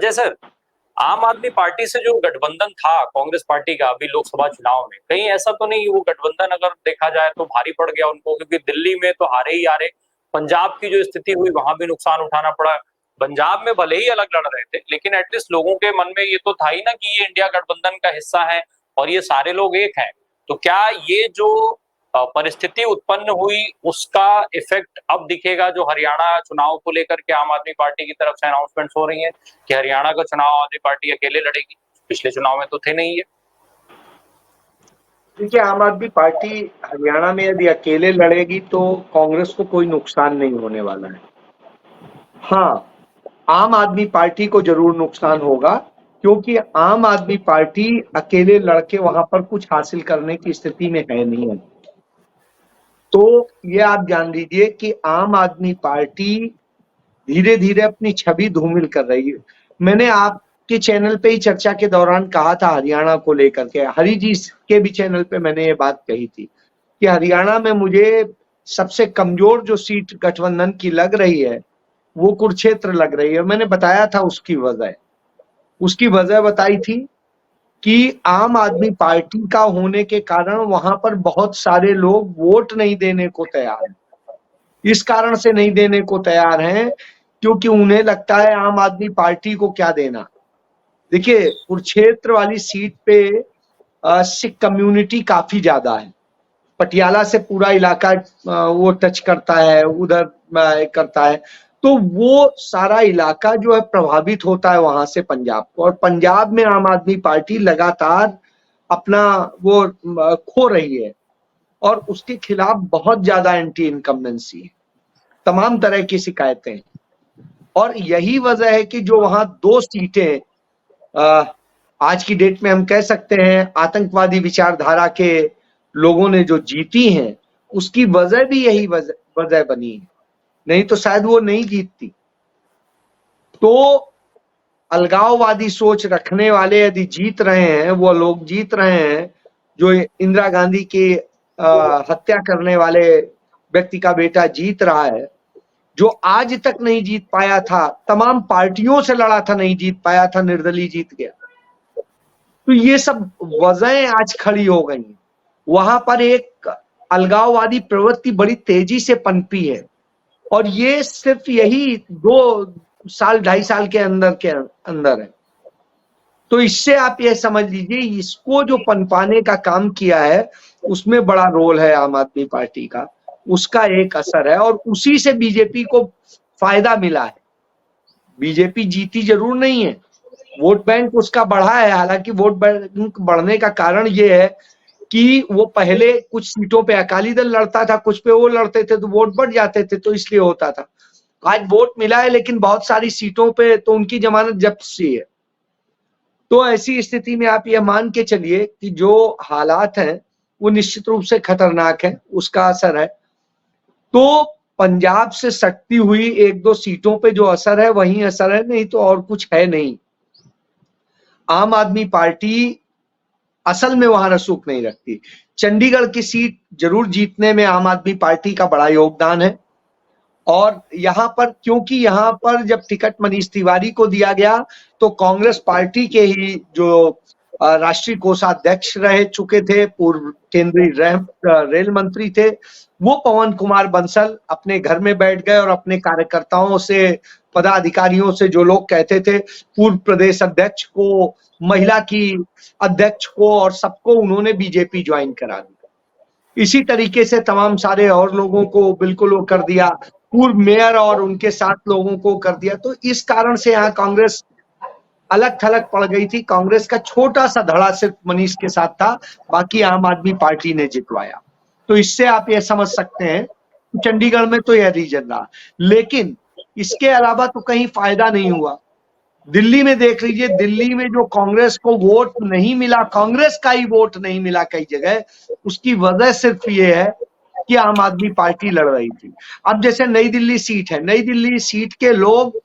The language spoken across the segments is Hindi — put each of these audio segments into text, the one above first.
अजय सर, आम आदमी पार्टी से जो गठबंधन था कांग्रेस पार्टी का अभी लोकसभा चुनाव में, कहीं ऐसा तो नहीं वो गठबंधन अगर देखा जाए तो भारी पड़ गया उनको? क्योंकि दिल्ली में तो हारे ही हारे, पंजाब की जो स्थिति हुई वहां भी नुकसान उठाना पड़ा। पंजाब में भले ही अलग लड़ रहे थे, लेकिन एटलीस्ट लोगों के मन में ये तो था ही ना कि ये इंडिया गठबंधन का हिस्सा है और ये सारे लोग एक हैं। तो क्या ये जो परिस्थिति उत्पन्न हुई उसका इफेक्ट अब दिखेगा जो हरियाणा चुनाव को लेकर के आम आदमी पार्टी की तरफ से अनाउंसमेंट हो रही है कि हरियाणा का चुनाव आम आदमी पार्टी अकेले लड़ेगी? पिछले चुनाव में तो थे नहीं है। देखिए, आम आदमी पार्टी हरियाणा में यदि अकेले लड़ेगी तो कांग्रेस को कोई नुकसान नहीं होने वाला है। हाँ, आम आदमी पार्टी को जरूर नुकसान होगा, क्योंकि आम आदमी पार्टी अकेले लड़के वहां पर कुछ हासिल करने की स्थिति में है नहीं है। तो ये आप जान लीजिए कि आम आदमी पार्टी धीरे धीरे अपनी छवि धूमिल कर रही है। मैंने आपके चैनल पे ही चर्चा के दौरान कहा था हरियाणा को लेकर के, हरि जी के भी चैनल पे मैंने ये बात कही थी कि हरियाणा में मुझे सबसे कमजोर जो सीट गठबंधन की लग रही है वो कुरुक्षेत्र लग रही है। मैंने बताया था उसकी वजह बताई थी कि आम आदमी पार्टी का होने के कारण वहां पर बहुत सारे लोग वोट नहीं देने को तैयार हैं। इस कारण से नहीं देने को तैयार हैं क्योंकि उन्हें लगता है आम आदमी पार्टी को क्या देना। देखिए, कुरुक्षेत्र वाली सीट पे सिख कम्युनिटी काफी ज्यादा है। पटियाला से पूरा इलाका वो टच करता है, उधर करता है, तो वो सारा इलाका जो है प्रभावित होता है वहां से पंजाब को। और पंजाब में आम आदमी पार्टी लगातार अपना वो खो रही है और उसके खिलाफ बहुत ज्यादा एंटी इनकम्बेंसी है, तमाम तरह की शिकायतें हैं। और यही वजह है कि जो वहां दो सीटें आज की डेट में हम कह सकते हैं आतंकवादी विचारधारा के लोगों ने जो जीती हैं, उसकी वजह भी यही वजह बनी है, नहीं तो शायद वो नहीं जीतती। तो अलगाववादी सोच रखने वाले यदि जीत रहे हैं, वो लोग जीत रहे हैं जो इंदिरा गांधी की हत्या करने वाले व्यक्ति का बेटा जीत रहा है, जो आज तक नहीं जीत पाया था, तमाम पार्टियों से लड़ा था, नहीं जीत पाया था, निर्दलीय जीत गया। तो ये सब वजहें आज खड़ी हो गई हैं। वहां पर एक अलगाववादी प्रवृत्ति बड़ी तेजी से पनपी है और ये सिर्फ यही 2 साल 2.5 साल के अंदर है। तो इससे आप ये समझ लीजिए, इसको जो पनपाने का काम किया है उसमें बड़ा रोल है आम आदमी पार्टी का, उसका एक असर है और उसी से बीजेपी को फायदा मिला है। बीजेपी जीती जरूर नहीं है, वोट बैंक उसका बढ़ा है। हालांकि वोट बैंक बढ़ने का कारण ये है कि वो पहले कुछ सीटों पे अकाली दल लड़ता था, कुछ पे वो लड़ते थे, तो वोट बढ़ जाते थे, तो इसलिए होता था। आज वोट मिला है लेकिन बहुत सारी सीटों पे तो उनकी जमानत जब्त सी है। तो ऐसी स्थिति में आप ये मान के चलिए कि जो हालात हैं वो निश्चित रूप से खतरनाक है, उसका असर है। तो पंजाब से सटती हुई 1-2 सीटों पे जो असर है वही असर है, नहीं तो और कुछ है नहीं। आम आदमी पार्टी असल में वहां रसूख नहीं रखती। चंडीगढ़ की सीट जरूर जीतने में आम आदमी पार्टी का बड़ा योगदान है और यहां पर क्योंकि यहां पर जब टिकट मनीष तिवारी को दिया गया तो कांग्रेस पार्टी के ही जो राष्ट्रीय कोषाध्यक्ष रह चुके थे, पूर्व केंद्रीय रेल मंत्री थे, वो पवन कुमार बंसल अपने घर में बैठ गए और अपने कार्यकर्ताओं से, पदाधिकारियों से, जो लोग कहते थे, पूर्व प्रदेश अध्यक्ष को, महिला की अध्यक्ष को और सबको उन्होंने बीजेपी ज्वाइन करा दी। इसी तरीके से तमाम सारे और लोगों को बिल्कुल वो कर दिया, पूर्व मेयर और उनके 7 लोगों को कर दिया। तो इस कारण से यहाँ कांग्रेस अलग थलग पड़ गई थी। कांग्रेस का छोटा सा धड़ा सिर्फ मनीष के साथ था, बाकी आम आदमी पार्टी ने जितवाया। तो इससे आप ये समझ सकते हैं चंडीगढ़ में तो यह रीजन रहा, लेकिन इसके अलावा तो कहीं फायदा नहीं हुआ। दिल्ली में देख लीजिए, दिल्ली में जो कांग्रेस को वोट नहीं मिला, कांग्रेस का ही वोट नहीं मिला कई जगह, उसकी वजह सिर्फ ये है कि आम आदमी पार्टी लड़ रही थी। अब जैसे नई दिल्ली सीट है, नई दिल्ली सीट के लोग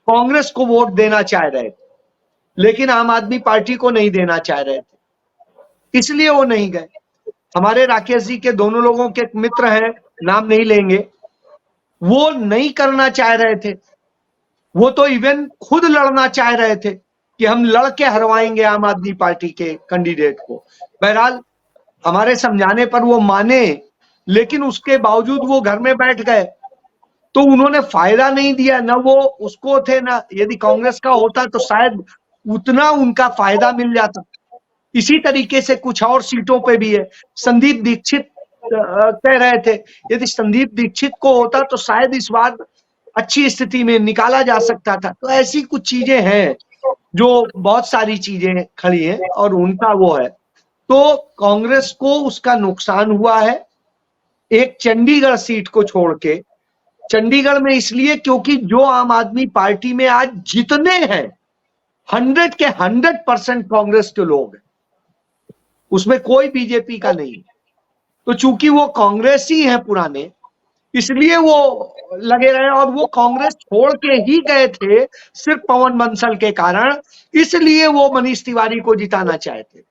कांग्रेस को वोट देना चाह रहे थे लेकिन आम आदमी पार्टी को नहीं देना चाह रहे थे, इसलिए वो नहीं गए। हमारे राकेश जी के दोनों लोगों के मित्र हैं, नाम नहीं लेंगे, वो नहीं करना चाह रहे थे वो तो इवन खुद लड़ना चाह रहे थे कि हम लड़ के हरवाएंगे आम आदमी पार्टी के कैंडिडेट को। बहरहाल हमारे समझाने पर वो माने, लेकिन उसके बावजूद वो घर में बैठ गए, तो उन्होंने फायदा नहीं दिया। न वो उसको थे, ना यदि कांग्रेस का होता तो शायद उतना उनका फायदा मिल जाता। इसी तरीके से कुछ और सीटों पे भी है। संदीप दीक्षित कह रहे थे, यदि संदीप दीक्षित को होता तो शायद इस बार अच्छी स्थिति में निकाला जा सकता था। तो ऐसी कुछ चीजें हैं, जो बहुत सारी चीजें खड़ी हैं और उनका वो है। तो कांग्रेस को उसका नुकसान हुआ है एक चंडीगढ़ सीट को छोड़ के। चंडीगढ़ में इसलिए क्योंकि जो आम आदमी पार्टी में आज जितने हैं 100 के 100% कांग्रेस के लोग हैं, उसमें कोई बीजेपी का नहीं। तो चूंकि वो कांग्रेसी हैं पुराने, इसलिए वो लगे रहे, और वो कांग्रेस छोड़ के ही गए थे सिर्फ पवन बंसल के कारण, इसलिए वो मनीष तिवारी को जिताना चाहते।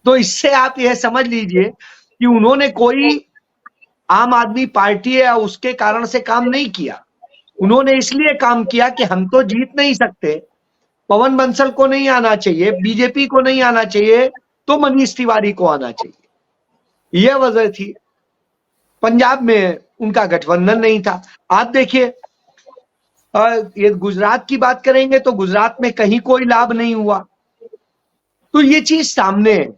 तो इससे आप यह समझ लीजिए कि उन्होंने कोई आम आदमी पार्टी या उसके कारण से काम नहीं किया। उन्होंने इसलिए काम किया कि हम तो जीत नहीं सकते, पवन बंसल को नहीं आना चाहिए, बीजेपी को नहीं आना चाहिए, तो मनीष तिवारी को आना चाहिए। यह वजह थी। पंजाब में उनका गठबंधन नहीं था। आप देखिए, ये गुजरात की बात करेंगे तो गुजरात में कहीं कोई लाभ नहीं हुआ। तो ये चीज सामने है।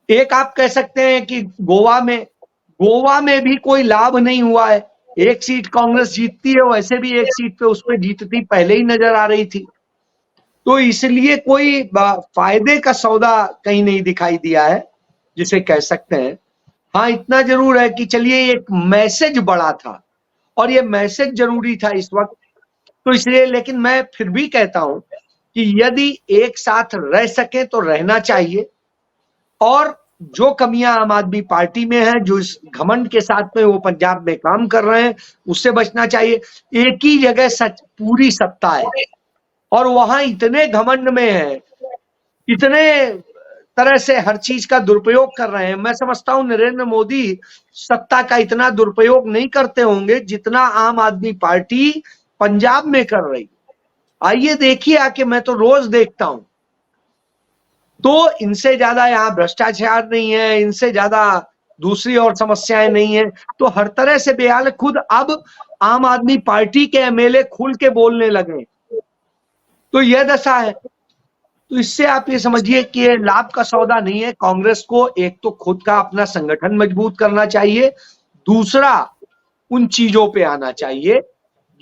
एक आप कह सकते हैं कि गोवा में भी कोई लाभ नहीं हुआ है। एक सीट कांग्रेस जीतती है, वैसे भी एक सीट पे उस पर जीतती पहले ही नजर आ रही थी। तो इसलिए कोई फायदे का सौदा कहीं नहीं दिखाई दिया है, जिसे कह सकते हैं। हाँ, इतना जरूर है कि चलिए एक मैसेज बड़ा था और ये मैसेज जरूरी था इस वक्त, तो इसलिए। लेकिन मैं फिर भी कहता हूं कि यदि एक साथ रह सके तो रहना चाहिए, और जो कमियां आम आदमी पार्टी में है, जो इस घमंड के साथ में वो पंजाब में काम कर रहे हैं, उससे बचना चाहिए। एक ही जगह सच पूरी सत्ता है और वहां इतने घमंड में है, इतने तरह से हर चीज का दुरुपयोग कर रहे हैं। मैं समझता हूं नरेंद्र मोदी सत्ता का इतना दुरुपयोग नहीं करते होंगे जितना आम आदमी पार्टी पंजाब में कर रही। आइए देखिए आके, मैं तो रोज देखता हूं। तो इनसे ज्यादा यहाँ भ्रष्टाचार नहीं है, इनसे ज्यादा दूसरी और समस्याएं नहीं है। तो हर तरह से बेहाल है। खुद अब आम आदमी पार्टी के एमएलए खुल के बोलने लगे, तो यह दशा है। तो इससे आप ये समझिए कि ये लाभ का सौदा नहीं है। कांग्रेस को एक तो खुद का अपना संगठन मजबूत करना चाहिए, दूसरा उन चीजों पे आना चाहिए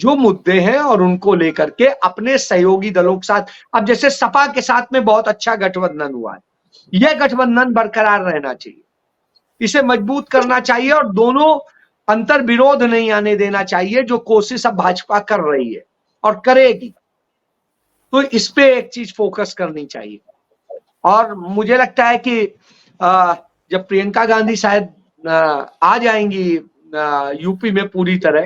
जो मुद्दे हैं और उनको लेकर के अपने सहयोगी दलों के साथ। अब जैसे सपा के साथ में बहुत अच्छा गठबंधन हुआ है, यह गठबंधन बरकरार रहना चाहिए, इसे मजबूत करना चाहिए और दोनों अंतर विरोध नहीं आने देना चाहिए, जो कोशिश अब भाजपा कर रही है और करेगी। तो इस पे एक चीज फोकस करनी चाहिए। और मुझे लगता है कि जब प्रियंका गांधी शायद आ जाएंगी यूपी में पूरी तरह,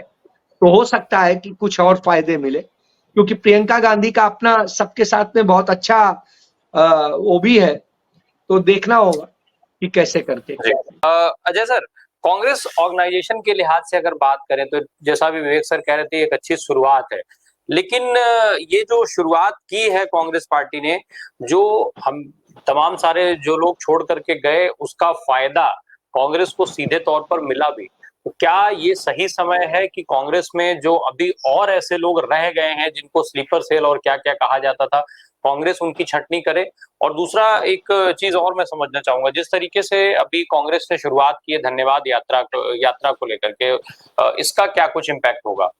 तो हो सकता है कि कुछ और फायदे मिले, क्योंकि प्रियंका गांधी का अपना सबके साथ में बहुत अच्छा वो भी है। तो देखना होगा कि कैसे करके। अजय सर, कांग्रेस ऑर्गेनाइजेशन के लिहाज से अगर बात करें तो जैसा भी विवेक सर कह रहे थे, एक अच्छी शुरुआत है। लेकिन ये जो शुरुआत की है कांग्रेस पार्टी ने, जो हम तमाम सारे जो लोग छोड़ करके गए, उसका फायदा कांग्रेस को सीधे तौर पर मिला भी। तो क्या ये सही समय है कि कांग्रेस में जो अभी और ऐसे लोग रह गए हैं जिनको स्लीपर सेल और क्या क्या कहा जाता था, कांग्रेस उनकी छंटनी करे? और दूसरा एक चीज और मैं समझना चाहूंगा, जिस तरीके से अभी कांग्रेस ने शुरुआत की है धन्यवाद यात्रा को लेकर के, इसका क्या कुछ इम्पैक्ट होगा?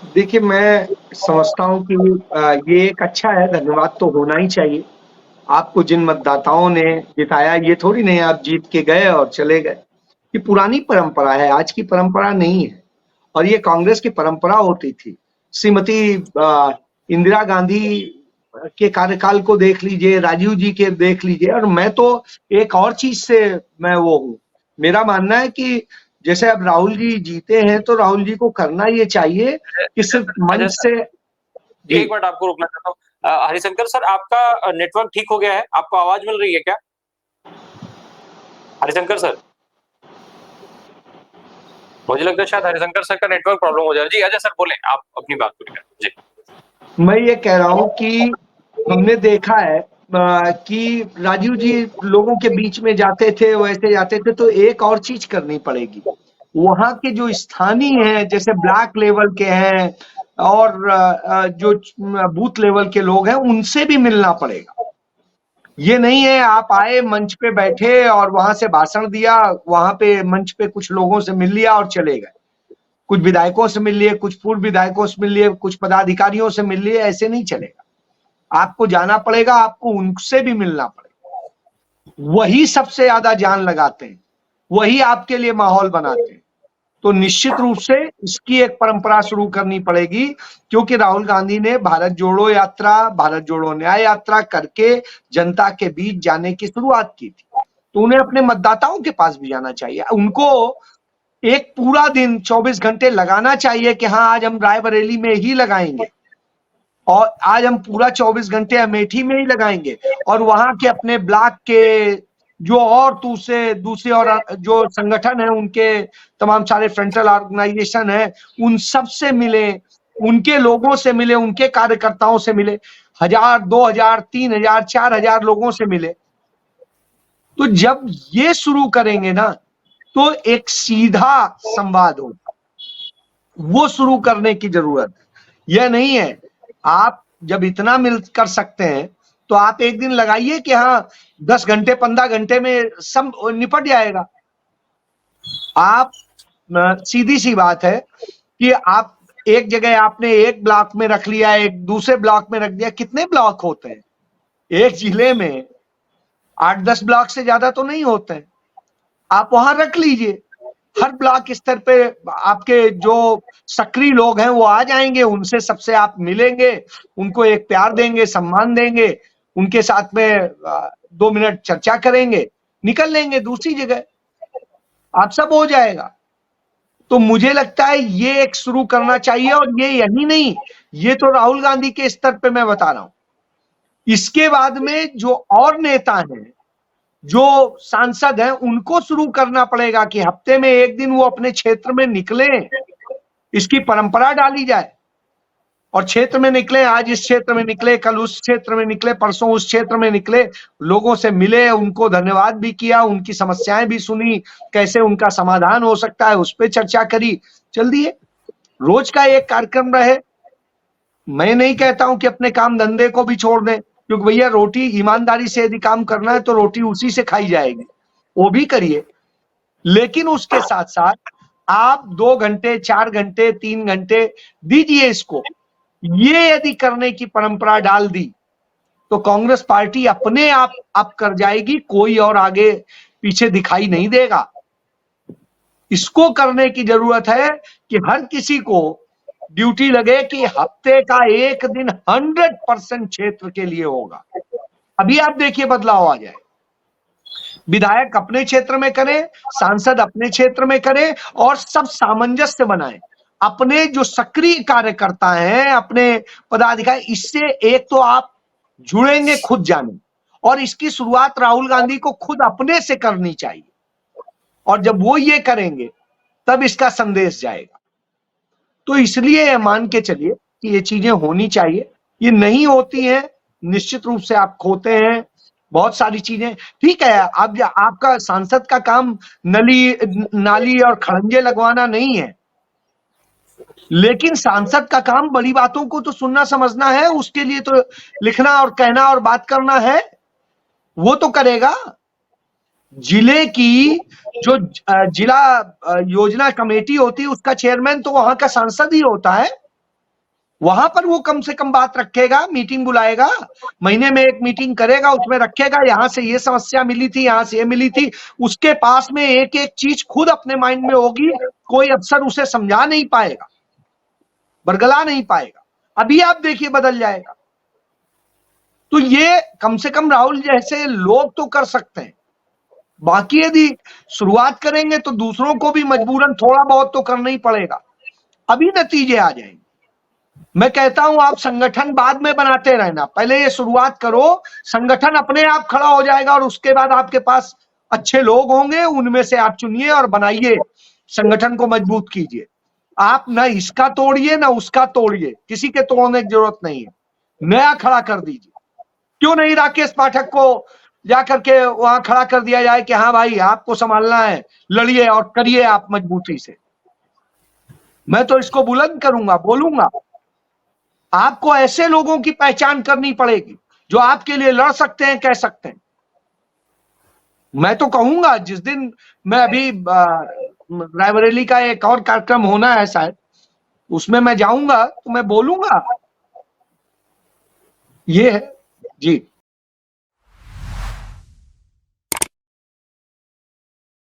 देखिए, मैं समझता हूं कि ये एक अच्छा है, धन्यवाद तो होना ही चाहिए। आपको जिन मतदाताओं ने जिताया, ये थोड़ी नहीं आप जीत के गए और चले गए। ये पुरानी परंपरा है, आज की परंपरा नहीं है। और ये कांग्रेस की परंपरा होती थी। श्रीमती इंदिरा गांधी के कार्यकाल को देख लीजिए, राजीव जी के देख लीजिए। और मैं तो एक और चीज से मैं वो हूं, मेरा मानना है कि जैसे अब राहुल जी जीते हैं तो राहुल जी को करना ये चाहिए कि सिर्फ अजय मंच से। सर, जी, एक मिनट आपको रुकना चाहता हूँ। हरिशंकर सर, आपका नेटवर्क ठीक हो गया है? आपको आवाज मिल रही है क्या हरिशंकर सर? मुझे लगता है शायद हरिशंकर सर का नेटवर्क प्रॉब्लम हो जा रहा है। जी अजय सर बोले, आप अपनी बात पूरी करें। जी मैं ये कह रहा हूं कि हमने देखा है कि राजीव जी लोगों के बीच में जाते थे, वैसे जाते थे, तो एक और चीज करनी पड़ेगी। वहां के जो स्थानीय हैं, जैसे ब्लॉक लेवल के हैं और जो बूथ लेवल के लोग हैं, उनसे भी मिलना पड़ेगा। ये नहीं है आप आए मंच पे बैठे और वहां से भाषण दिया, वहां पे मंच पे कुछ लोगों से मिल लिया और चले गए, कुछ विधायकों से मिल लिए, कुछ पूर्व विधायकों से मिल लिए, कुछ पदाधिकारियों से मिल लिए, ऐसे नहीं चलेगा। आपको जाना पड़ेगा, आपको उनसे भी मिलना पड़ेगा। वही सबसे ज्यादा जान लगाते हैं, वही आपके लिए माहौल बनाते हैं। तो निश्चित रूप से इसकी एक परंपरा शुरू करनी पड़ेगी, क्योंकि राहुल गांधी ने भारत जोड़ो यात्रा, भारत जोड़ो न्याय यात्रा करके जनता के बीच जाने की शुरुआत की थी। तो उन्हें अपने मतदाताओं के पास भी जाना चाहिए। उनको एक पूरा दिन 24 घंटे लगाना चाहिए कि हाँ आज हम रायबरेली में ही लगाएंगे और आज हम पूरा 24 घंटे अमेठी में ही लगाएंगे, और वहां के अपने ब्लॉक के जो और दूसरे और जो संगठन है, उनके तमाम सारे फ्रंटल ऑर्गेनाइजेशन है, उन सब से मिले, उनके लोगों से मिले, उनके कार्यकर्ताओं से मिले, 1000, 2000, 3000, 4000 लोगों से मिले। तो जब ये शुरू करेंगे ना, तो एक सीधा संवाद होगा, वो शुरू करने की जरूरत है। यह नहीं है आप जब इतना मिल कर सकते हैं तो आप एक दिन लगाइए कि हाँ 10 घंटे 15 घंटे में सब निपट जाएगा। आप सीधी सी बात है कि आप एक जगह आपने एक ब्लॉक में रख लिया, एक दूसरे ब्लॉक में रख दिया, कितने ब्लॉक होते हैं एक जिले में? 8-10 ब्लॉक से ज्यादा तो नहीं होते हैं। आप वहां रख लीजिए, हर ब्लॉक स्तर पे आपके जो सक्रिय लोग हैं वो आ जाएंगे, उनसे सबसे आप मिलेंगे, उनको एक प्यार देंगे, सम्मान देंगे, उनके साथ में 2 मिनट चर्चा करेंगे, निकल लेंगे दूसरी जगह, आप सब हो जाएगा। तो मुझे लगता है ये एक शुरू करना चाहिए। और ये यही नहीं, ये तो राहुल गांधी के स्तर पे मैं बता रहा हूं, इसके बाद में जो और नेता हैं, जो सांसद हैं, उनको शुरू करना पड़ेगा कि हफ्ते में एक दिन वो अपने क्षेत्र में निकले, इसकी परंपरा डाली जाए और क्षेत्र में निकले, आज इस क्षेत्र में निकले, कल उस क्षेत्र में निकले, परसों उस क्षेत्र में निकले, लोगों से मिले, उनको धन्यवाद भी किया, उनकी समस्याएं भी सुनी, कैसे उनका समाधान हो सकता है उस पर चर्चा करी, चल दिए। रोज का एक कार्यक्रम रहे। मैं नहीं कहता हूं कि अपने काम धंधे को भी छोड़ दें, क्योंकि भैया रोटी ईमानदारी से यदि काम करना है तो रोटी उसी से खाई जाएगी, वो भी करिए, लेकिन उसके साथ साथ आप 2 घंटे 4 घंटे 3 घंटे दीजिए इसको। ये यदि करने की परंपरा डाल दी तो कांग्रेस पार्टी अपने आप अप कर जाएगी, कोई और आगे पीछे दिखाई नहीं देगा। इसको करने की जरूरत है कि हर किसी को ड्यूटी लगे कि हफ्ते का एक दिन 100% क्षेत्र के लिए होगा। अभी आप देखिए बदलाव आ जाए, विधायक अपने क्षेत्र में करें, सांसद अपने क्षेत्र में करें और सब सामंजस्य बनाएं। अपने जो सक्रिय कार्यकर्ता हैं, अपने पदाधिकारी, इससे एक तो आप जुड़ेंगे खुद जाने, और इसकी शुरुआत राहुल गांधी को खुद अपने से करनी चाहिए, और जब वो ये करेंगे तब इसका संदेश जाएगा। तो इसलिए मान के चलिए कि ये चीजें होनी चाहिए, ये नहीं होती हैं, निश्चित रूप से आप खोते हैं बहुत सारी चीजें। ठीक है, अब आपका सांसद का काम नाली और खड़ंजे लगवाना नहीं है, लेकिन सांसद का काम बड़ी बातों को तो सुनना समझना है, उसके लिए तो लिखना और कहना और बात करना है, वो तो करेगा। जिले की जो जिला योजना कमेटी होती है, उसका चेयरमैन तो वहां का सांसद ही होता है। वहां पर वो कम से कम बात रखेगा, मीटिंग बुलाएगा, महीने में एक मीटिंग करेगा, उसमें रखेगा यहां से ये समस्या मिली थी, यहां से ये मिली थी, उसके पास में एक एक चीज खुद अपने माइंड में होगी, कोई अफसर उसे समझा नहीं पाएगा, बरगला नहीं पाएगा। अभी आप देखिए बदल जाएगा। तो ये कम से कम राहुल जैसे लोग तो कर सकते हैं, बाकी यदि शुरुआत करेंगे तो दूसरों को भी मजबूरन थोड़ा बहुत तो करना ही पड़ेगा, अभी नतीजे आ जाएंगे। मैं कहता हूं आप संगठन बाद में बनाते रहना, पहले ये शुरुआत करो, संगठन अपने आप खड़ा हो जाएगा और उसके बाद आपके पास अच्छे लोग होंगे, उनमें से आप चुनिए और बनाइए संगठन को मजबूत कीजिए। आप न इसका तोड़िए ना उसका तोड़िए, किसी के तोड़ने की जरूरत नहीं है, नया खड़ा कर दीजिए। क्यों नहीं राकेश पाठक को जाकर के वहां खड़ा कर दिया जाए कि हाँ भाई आपको संभालना है, लड़िए और करिए आप मजबूती से। मैं तो इसको बुलंद करूंगा, बोलूंगा। आपको ऐसे लोगों की पहचान करनी पड़ेगी जो आपके लिए लड़ सकते हैं, कह सकते हैं। मैं तो कहूंगा जिस दिन मैं अभी रायबरेली का एक और कार्यक्रम होना है शायद, उसमें मैं जाऊंगा तो मैं बोलूंगा। ये है जी।